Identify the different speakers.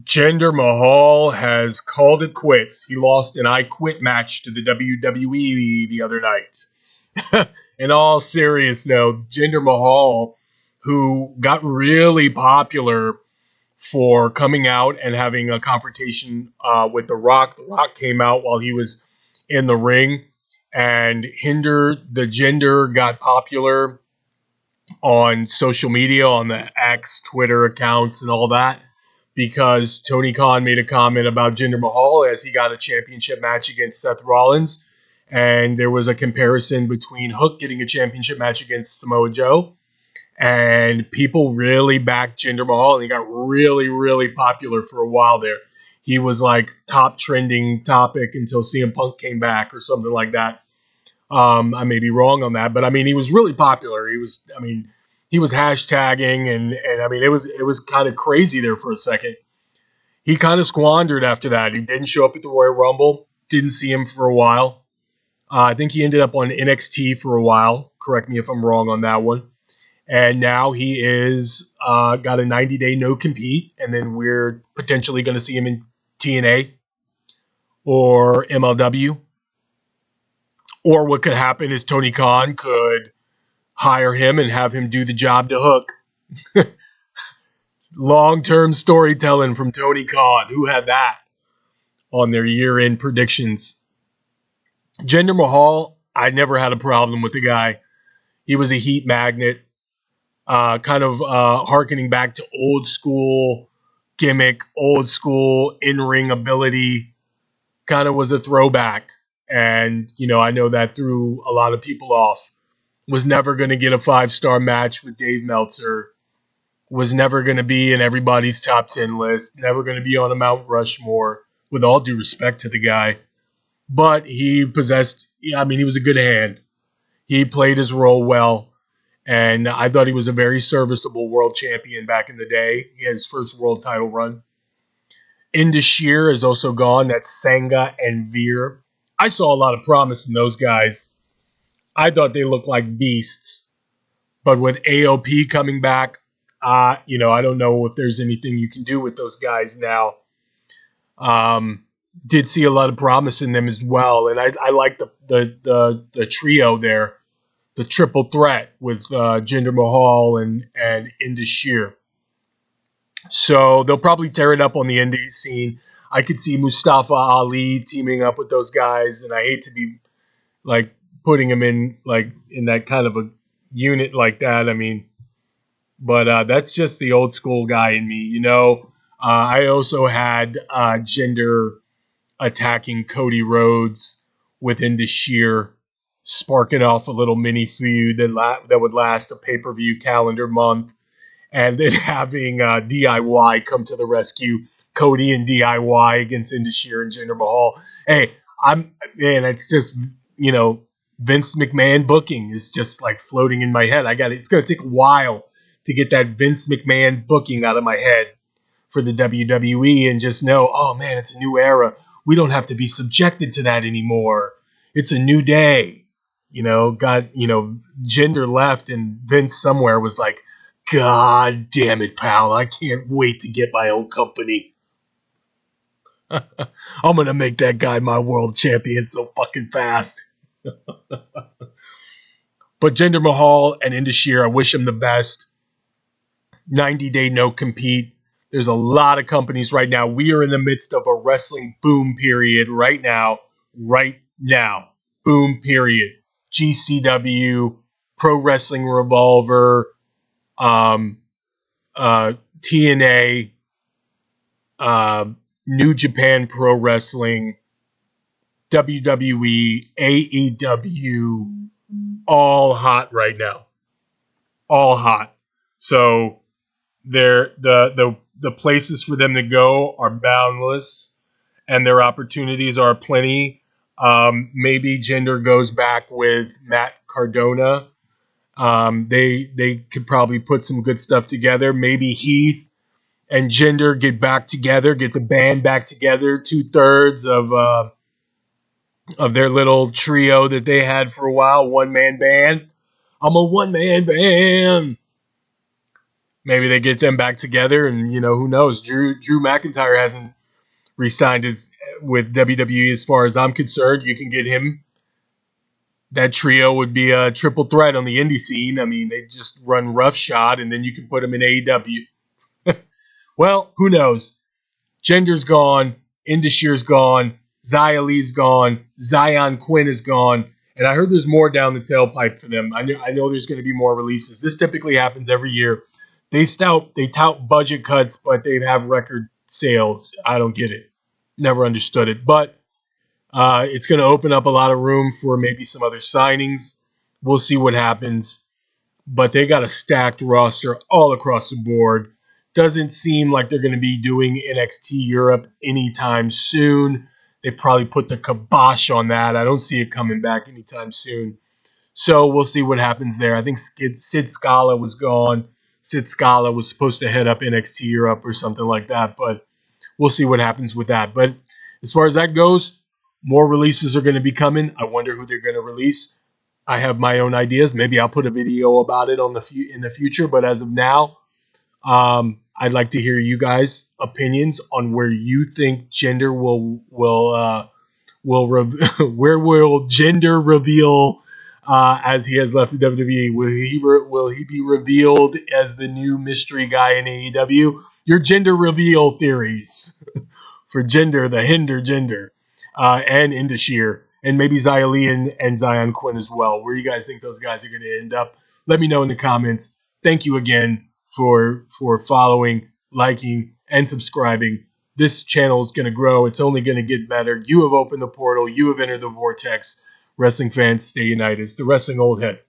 Speaker 1: Jinder Mahal has called it quits. He lost an I Quit match to the WWE the other night. In all seriousness, no, Jinder Mahal, who got really popular for coming out and having a confrontation with The Rock. The Rock came out while he was in the ring, and the Jinder got popular on social media, on the X, Twitter accounts, and all that, because Tony Khan made a comment about Jinder Mahal as he got a championship match against Seth Rollins. And there was a comparison between Hook getting a championship match against Samoa Joe. And people really backed Jinder Mahal, and he got really, really popular for a while there. He was like top trending topic until CM Punk came back or something like that. I may be wrong on that, but I mean, he was really popular. He was hashtagging, and I mean, it was kind of crazy there for a second. He kind of squandered after that. He didn't show up at the Royal Rumble. Didn't see him for a while. I think he ended up on NXT for a while. Correct me if I'm wrong on that one. And now he is got a 90-day no compete, and then we're potentially going to see him in TNA or MLW. Or what could happen is Tony Khan could hire him and have him do the job to Hook. Long-term storytelling from Tony Khan. Who had that on their year-end predictions? Jinder Mahal, I never had a problem with the guy. He was a heat magnet, kind of hearkening back to old school gimmick, old school in-ring ability. Kind of was a throwback. And, I know that threw a lot of people off. Was never going to get a 5-star match with Dave Meltzer. Was never going to be in everybody's top 10 list. Never going to be on a Mount Rushmore, with all due respect to the guy. But he he was a good hand. He played his role well. And I thought he was a very serviceable world champion back in the day. His first world title run. Indus Sher is also gone. That's Sangha and Veer. I saw a lot of promise in those guys. I thought they looked like beasts. But with AOP coming back, I don't know if there's anything you can do with those guys now. Did see a lot of promise in them as well. And I like the trio there, the triple threat with Jinder Mahal and Indus Sher. So they'll probably tear it up on the indie scene. I could see Mustafa Ali teaming up with those guys, and I hate to be like putting him in that kind of a unit like that. I mean, but that's just the old school guy in me. I also had Jinder attacking Cody Rhodes with Indus Sher, sparking off a little mini feud that would last a pay-per-view calendar month, and then having DIY come to the rescue. Cody and DIY against Indus Sher and Jinder Mahal. Hey, it's just, Vince McMahon booking is just like floating in my head. It's going to take a while to get that Vince McMahon booking out of my head for the WWE and just know, oh man, it's a new era. We don't have to be subjected to that anymore. It's a new day. Jinder left and Vince somewhere was like, God damn it, pal. I can't wait to get my own company. I'm going to make that guy my world champion so fucking fast. But Jinder Mahal and Indus Sher, I wish him the best. 90-day no compete. There's a lot of companies right now. We are in the midst of a wrestling boom period right now. Right now. Boom period. GCW, Pro Wrestling Revolver, TNA, New Japan Pro Wrestling, WWE, AEW, all hot right now. All hot. So the places for them to go are boundless, and their opportunities are plenty. Maybe Jinder goes back with Matt Cardona. They could probably put some good stuff together. Maybe Heath and Jinder get back together, get the band back together, 2/3 of their little trio that they had for a while, one-man band. I'm a one-man band. Maybe they get them back together, and who knows? Drew McIntyre hasn't re-signed with WWE as far as I'm concerned. You can get him. That trio would be a triple threat on the indie scene. I mean, they just run roughshod, and then you can put them in AEW. Well, who knows? Jinder's gone. Indashir's gone. Xia Li's gone. Zion Quinn is gone. And I heard there's more down the tailpipe for them. I know there's going to be more releases. This typically happens every year. They tout budget cuts, but they have record sales. I don't get it. Never understood it. But it's going to open up a lot of room for maybe some other signings. We'll see what happens. But they got a stacked roster all across the board. Doesn't seem like they're going to be doing NXT Europe anytime soon. They probably put the kibosh on that. I don't see it coming back anytime soon. So we'll see what happens there. I think Sid Scala was gone. Sid Scala was supposed to head up NXT Europe or something like that. But we'll see what happens with that. But as far as that goes, more releases are going to be coming. I wonder who they're going to release. I have my own ideas. Maybe I'll put a video about it in the future. But as of now, I'd like to hear you guys' opinions on where you think Jinder where will Jinder reveal as he has left the WWE? Will he be revealed as the new mystery guy in AEW? Your Jinder reveal theories for Jinder, the Hinder Jinder, and Indashir, and maybe Xia Li and Zion Quinn as well. Where you guys think those guys are going to end up? Let me know in the comments. Thank you again for following, liking, and subscribing. This channel is going to grow. It's only going to get better. You have opened the portal. You have entered the vortex. Wrestling fans, stay united. It's the Wrestling Old Head.